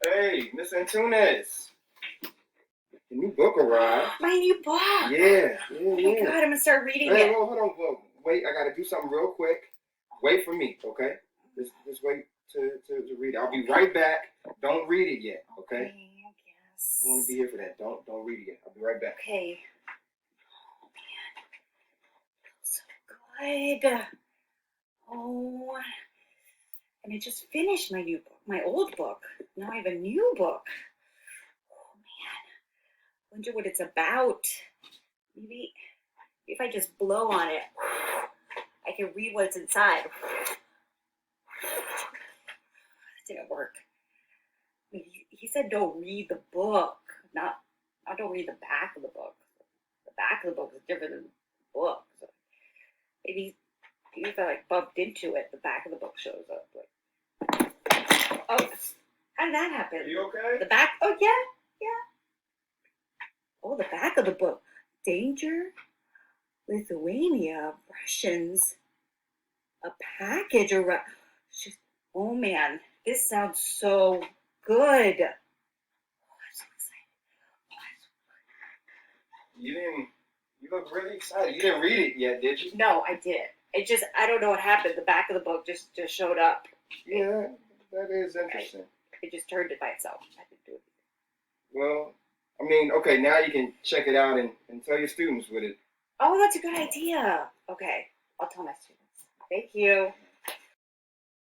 Hey, Miss Antunes. The new book arrived. My new book. Yeah. Oh my God, I'm gonna start reading Hey, it. well, hold on. Well, wait, I gotta do something real quick. Wait for me, okay? Just wait to read it. I'll be right back. Don't read it yet, okay? I guess. I want to be here for that. Don't read it yet. I'll be right back. Okay. Oh man, so good. Oh, and I just finished my new book, my old book. Now I have a new book. Oh man, wonder what it's about. Maybe if I just blow on it, I can read what's inside. That didn't work. I mean, he said don't read the book, not don't read the back of the book. The back of the book is different than the book. So maybe if I like bumped into it, the back of the book shows up. Like, oh, how did that happen? Are you okay? The back. Oh yeah. Oh, the back of the book. Danger, Lithuania, Russians. A package arrived. Oh man, this sounds so good. Oh, I'm so excited. You look really excited. You didn't read it yet, did you? No, I did. I don't know what happened. The back of the book just showed up. Yeah, that is interesting. It just turned it by itself. I didn't do it. Well, I mean, okay, now you can check it out and tell your students with it. Oh, that's a good idea. Okay, I'll tell my students. Thank you.